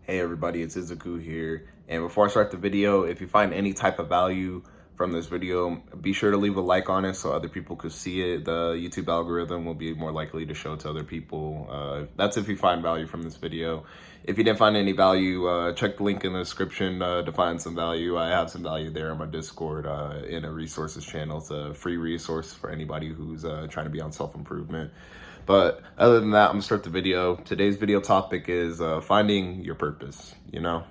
Hey everybody, it's Izuku here. And before I start the video, if you find any type of value from this video, be sure to leave a like on it so other people could see it. The YouTube algorithm will be more likely to show it to other people. That's if you find value from this video. If you didn't find any value, check the link in the description to find some value. I have some value there on my Discord in a resources channel. It's a free resource for anybody who's trying to be on self-improvement. But other than that, I'm gonna start the video. Today's video topic is finding your purpose. You know,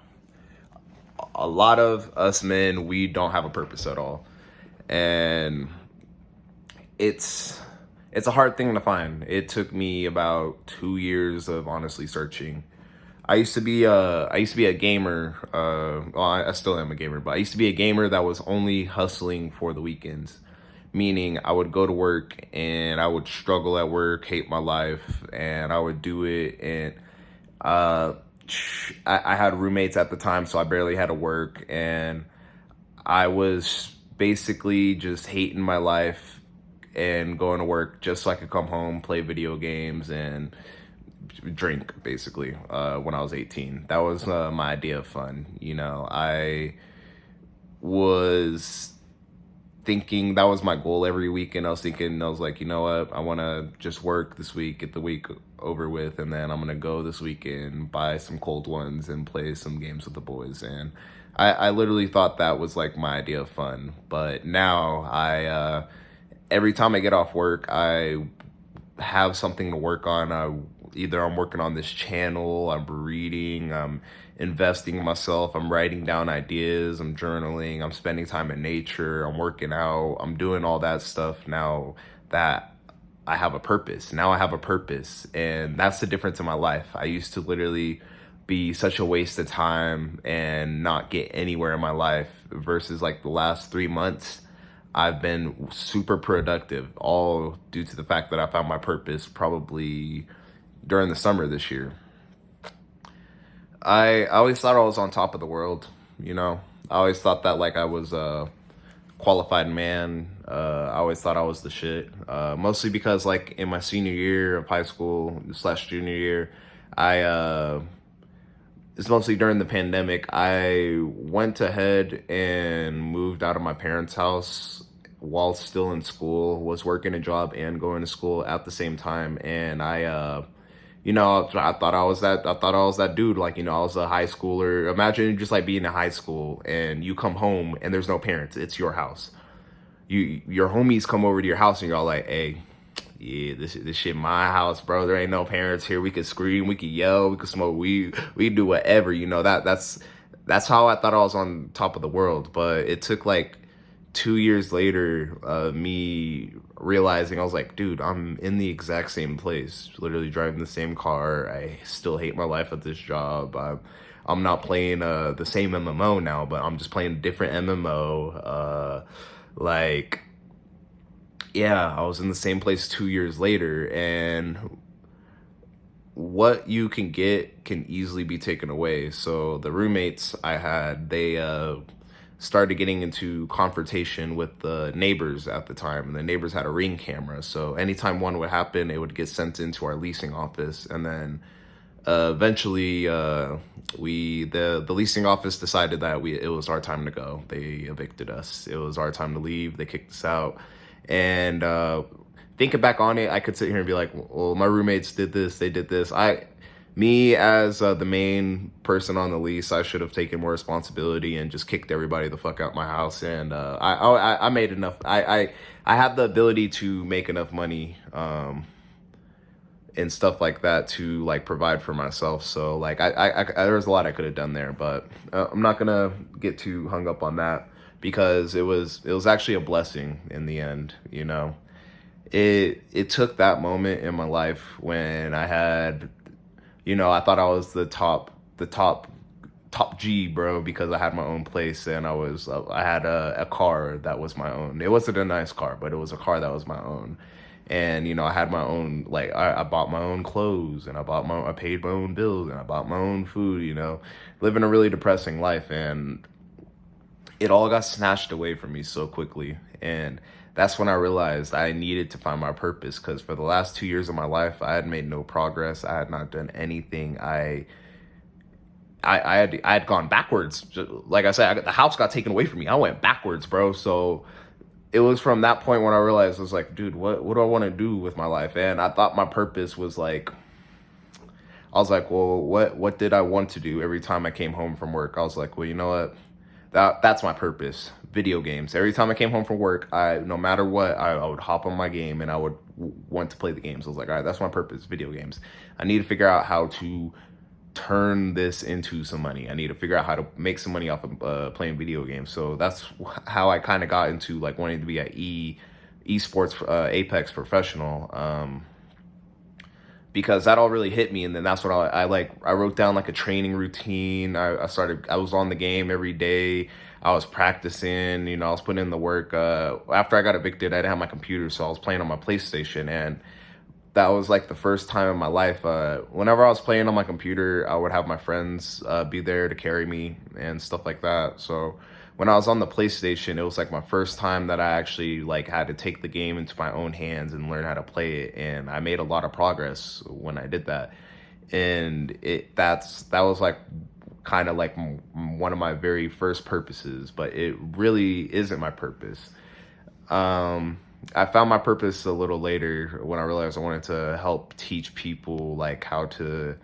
a lot of us men, we don't have a purpose at all. And it's a hard thing to find. It took me about 2 years of honestly searching. I used to be a gamer. Well, I still am a gamer, but I used to be a gamer that was only hustling for the weekends. Meaning, I would go to work and I would struggle at work, hate my life, and I would do it. And uh, I had roommates at the time, so I barely had to work, and I was basically just hating my life and going to work just so I could come home, play video games, and drink basically when I was 18. That was my idea of fun. You know, I was thinking that was my goal every weekend. I was like, you know what? I want to just work this week, get the week over with, and then I'm going to go this weekend, buy some cold ones, and play some games with the boys. And I literally thought that was like my idea of fun. But now every time I get off work, I have something to work on. Either I'm working on this channel, I'm reading, I'm investing in myself, I'm writing down ideas, I'm journaling, I'm spending time in nature, I'm working out, I'm doing all that stuff now that I have a purpose. Now I have a purpose, and that's the difference in my life. I used to literally be such a waste of time and not get anywhere in my life versus like the last 3 months. I've been super productive, all due to the fact that I found my purpose probably during the summer this year. I always thought I was on top of the world, you know. I always thought that like I was a qualified man. I always thought I was the shit. Mostly because like in my senior year of high school slash junior year, I it's mostly during the pandemic. I went ahead and moved out of my parents' house while still in school, was working a job and going to school at the same time. And I thought I was that dude. Like, I was a high schooler. Imagine just like being in high school and you come home and there's no parents. It's your house. Your homies come over to your house and you're all like, hey, yeah, this shit my house, bro. There ain't no parents here. We could scream, we could yell, we could smoke weed, we could do whatever. That's how I thought I was on top of the world. But it took like 2 years later, me realizing I was like, dude, I'm in the exact same place, literally driving the same car. I still hate my life at this job. I'm not playing the same MMO now, but I'm just playing a different MMO. Like, yeah, I was in the same place 2 years later, and what you can get can easily be taken away. So the roommates I had, they started getting into confrontation with the neighbors at the time, and the neighbors had a Ring camera. So anytime one would happen, it would get sent into our leasing office, and then eventually the leasing office decided that it was our time to go. They evicted us. It was our time to leave. They kicked us out. And thinking back on it, I could sit here and be like, well, my roommates did this, they did this. Me as the main person on the lease, I should have taken more responsibility and just kicked everybody the fuck out my house. And I made enough. I have the ability to make enough money and stuff like that to like provide for myself. So like there was a lot I could have done there, but I'm not gonna get too hung up on that because it was actually a blessing in the end. It took that moment in my life when I had, I thought I was the top G, bro, because I had my own place, and I had a car that was my own. It wasn't a nice car, but it was a car that was my own. And I had my own, like, I bought my own clothes, and I paid my own bills, and I bought my own food. Living a really depressing life, and it all got snatched away from me so quickly. And that's when I realized I needed to find my purpose, because for the last 2 years of my life, I had made no progress. I had not done anything. I I had gone backwards. Like I said, the house got taken away from me. I went backwards, bro. So it was from that point when I realized, I was like, dude, what do I want to do with my life? And I thought my purpose was like, I was like, well, what did I want to do every time I came home from work? I was like, well, you know what? That's my purpose. Video games. Every time I came home from work, no matter what, I would hop on my game and I would want to play the games. I was like, all right, that's my purpose. Video games. I need to figure out how to turn this into some money. I need to figure out how to make some money off of playing video games. So that's how I kind of got into like wanting to be an esports Apex professional. Because that all really hit me, and then that's what I wrote down like a training routine. I was on the game every day. I was practicing, I was putting in the work. After I got evicted, I didn't have my computer, so I was playing on my PlayStation, and that was like the first time in my life. Whenever I was playing on my computer, I would have my friends be there to carry me and stuff like that. So when I was on the PlayStation, it was like my first time that I actually like had to take the game into my own hands and learn how to play it. And I made a lot of progress when I did that. And that was like kind of like one of my very first purposes, but it really isn't my purpose. I found my purpose a little later when I realized I wanted to help teach people like how to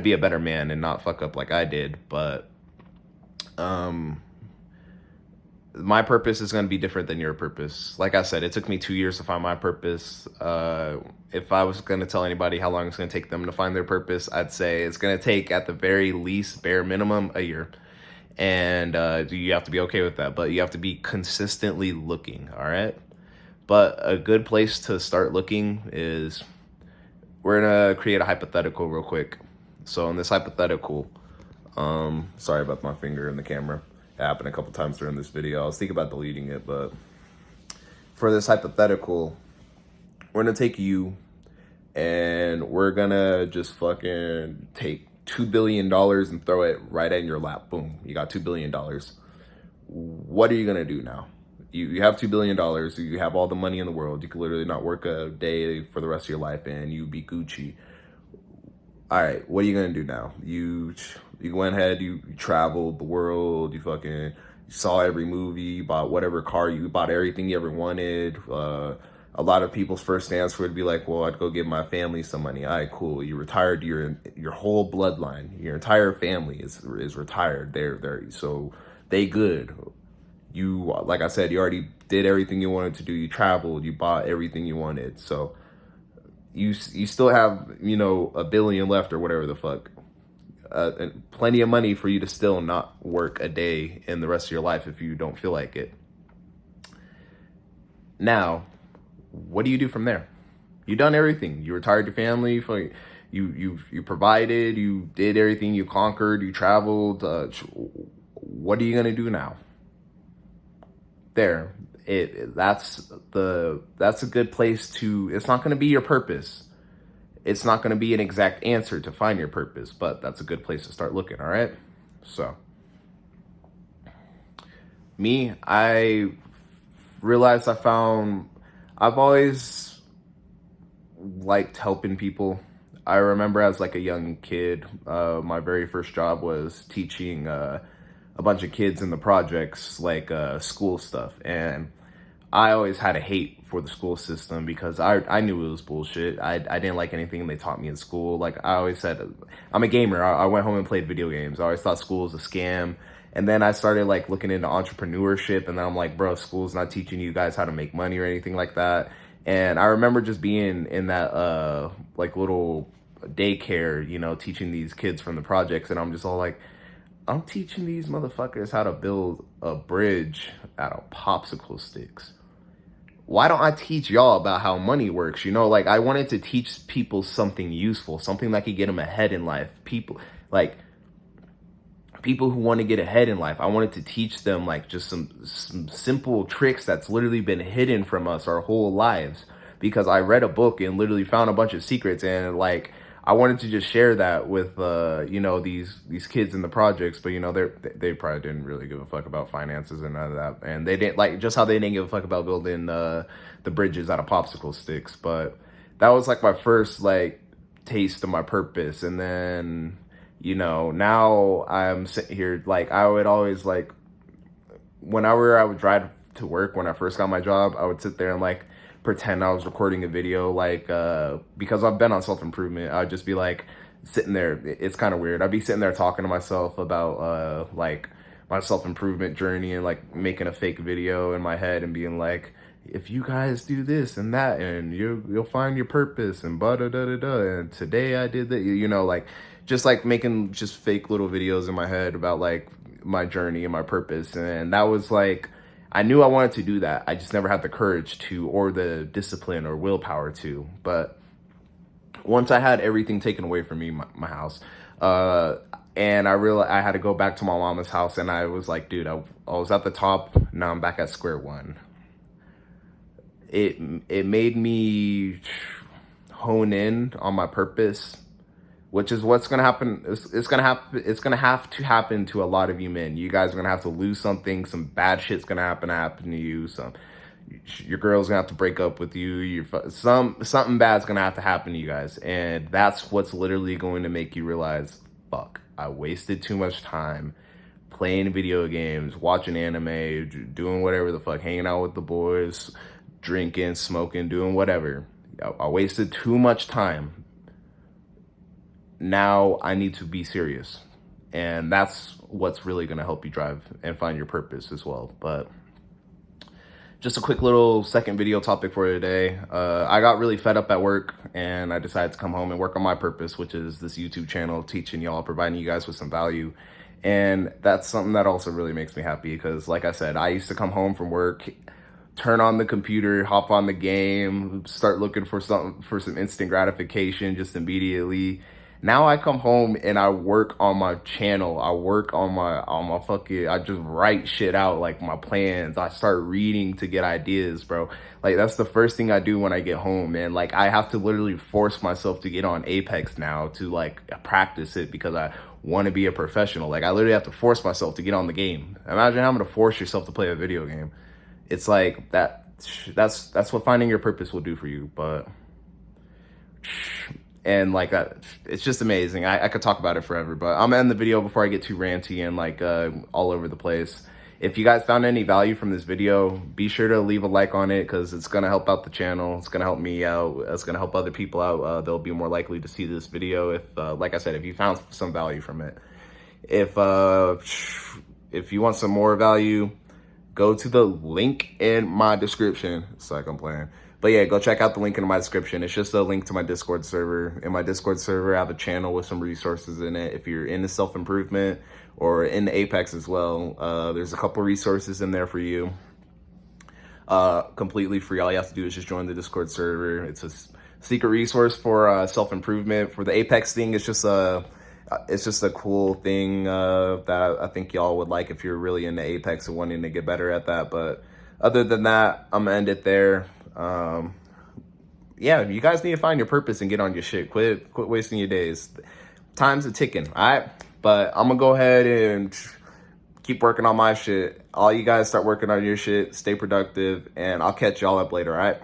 be a better man and not fuck up like I did. But my purpose is going to be different than your purpose. Like I said, it took me 2 years to find my purpose. If I was going to tell anybody how long it's going to take them to find their purpose, I'd say it's going to take at the very least, bare minimum, a year. And you have to be okay with that, but you have to be consistently looking, all right? But a good place to start looking is, we're going to create a hypothetical real quick. So in this hypothetical, sorry about my finger in the camera. It happened a couple times during this video. I was thinking about deleting it, but for this hypothetical, we're gonna take you and we're gonna just fucking take $2 billion and throw it right in your lap. Boom, you got $2 billion. What are you gonna do now? You have $2 billion, you have all the money in the world. You could literally not work a day for the rest of your life and you be Gucci. All right, what are you gonna do now? You went ahead, you traveled the world, you saw every movie, you bought whatever car, you bought everything you ever wanted. A lot of people's first answer would be like, well, I'd go give my family some money. All right, cool. You retired your whole bloodline, your entire family is retired. So they good. You, like I said, you already did everything you wanted to do. You traveled, you bought everything you wanted. So you still have, $1 billion left or whatever the fuck. And plenty of money for you to still not work a day in the rest of your life if you don't feel like it. Now, what do you do from there? You done everything. You retired your family. You provided. You did everything. You conquered. You traveled. What are you gonna do now? There. That's a good place to. It's not gonna be your purpose. It's not going to be an exact answer to find your purpose, but that's a good place to start looking, all right? So, me, I realized I've always liked helping people. I remember as like a young kid, my very first job was teaching a bunch of kids in the projects, like school stuff, and I always had a hate for the school system because I knew it was bullshit. I didn't like anything they taught me in school. Like I always said, I'm a gamer. I went home and played video games. I always thought school was a scam. And then I started like looking into entrepreneurship, and then I'm like, bro, school's not teaching you guys how to make money or anything like that. And I remember just being in that like little daycare, teaching these kids from the projects, and I'm just all like, I'm teaching these motherfuckers how to build a bridge out of popsicle sticks. Why don't I teach y'all about how money works? Like I wanted to teach people something useful, something that could get them ahead in life. People who want to get ahead in life. I wanted to teach them like just some simple tricks that's literally been hidden from us our whole lives, because I read a book and literally found a bunch of secrets, and like I wanted to just share that with these kids in the projects, but they probably didn't really give a fuck about finances and none of that, and they didn't like just how they didn't give a fuck about building the bridges out of popsicle sticks. But that was like my first like taste of my purpose. And then You know, now I'm sitting here, like, I would always, like, whenever I would drive to work when I first got my job, I would sit there and like pretend I was recording a video, like because I've been on self-improvement. I'd just be like sitting there. It's kind of weird. I'd be sitting there talking to myself about like my self-improvement journey and like making a fake video in my head and being like, if you guys do this and that and you'll find your purpose and blah da da da da, and today I did that, you know, like just like making just fake little videos in my head about like my journey and my purpose. And that was like, I knew I wanted to do that. I just never had the courage to, or the discipline or willpower to. But once I had everything taken away from me, my house, and I realized I had to go back to my mama's house, and I was like, dude, I was at the top. Now I'm back at square one. It made me hone in on my purpose, which is what's gonna happen. It's gonna happen. It's gonna have to happen to a lot of you men. You guys are gonna have to lose something. Some bad shit's gonna happen to you. Your girl's gonna have to break up with you. Something bad's gonna have to happen to you guys, and that's what's literally going to make you realize, fuck, I wasted too much time playing video games, watching anime, doing whatever the fuck, hanging out with the boys, drinking, smoking, doing whatever. I wasted too much time. Now I need to be serious. And that's what's really going to help you drive and find your purpose as well. But just a quick little second video topic for today. I got really fed up at work and I decided to come home and work on my purpose, which is this YouTube channel, teaching y'all, providing you guys with some value. And that's something that also really makes me happy because, like I said, I used to come home from work, turn on the computer, hop on the game, start looking for some instant gratification just immediately. Now I come home and I work on my channel. I work on my fucking, I just write shit out, like my plans. I start reading to get ideas, bro. Like that's the first thing I do when I get home, man. Like I have to literally force myself to get on Apex now to like practice it because I want to be a professional. Like I literally have to force myself to get on the game. Imagine having to force yourself to play a video game. It's like that's what finding your purpose will do for you. But and like that, it's just amazing. I could talk about it forever, but I'm gonna end the video before I get too ranty and like all over the place. If you guys found any value from this video, be sure to leave a like on it because it's gonna help out the channel. It's gonna help me out. It's gonna help other people out. They'll be more likely to see this video if, like I said, if you found some value from it. If you want some more value, go to the link in my description. It's like I'm playing. But yeah, go check out the link in my description. It's just a link to my Discord server. In my Discord server, I have a channel with some resources in it. If you're into self-improvement or into Apex as well, there's a couple resources in there for you. Completely free. All you have to do is just join the Discord server. It's a secret resource for self-improvement. For the Apex thing, it's just a cool thing that I think y'all would like if you're really into Apex and wanting to get better at that. But other than that, I'm gonna end it there. Yeah, you guys need to find your purpose and get on your shit. Quit wasting your days. Time's a ticking, all right? But I'm gonna go ahead and keep working on my shit. All you guys start working on your shit, stay productive, and I'll catch y'all up later, all right?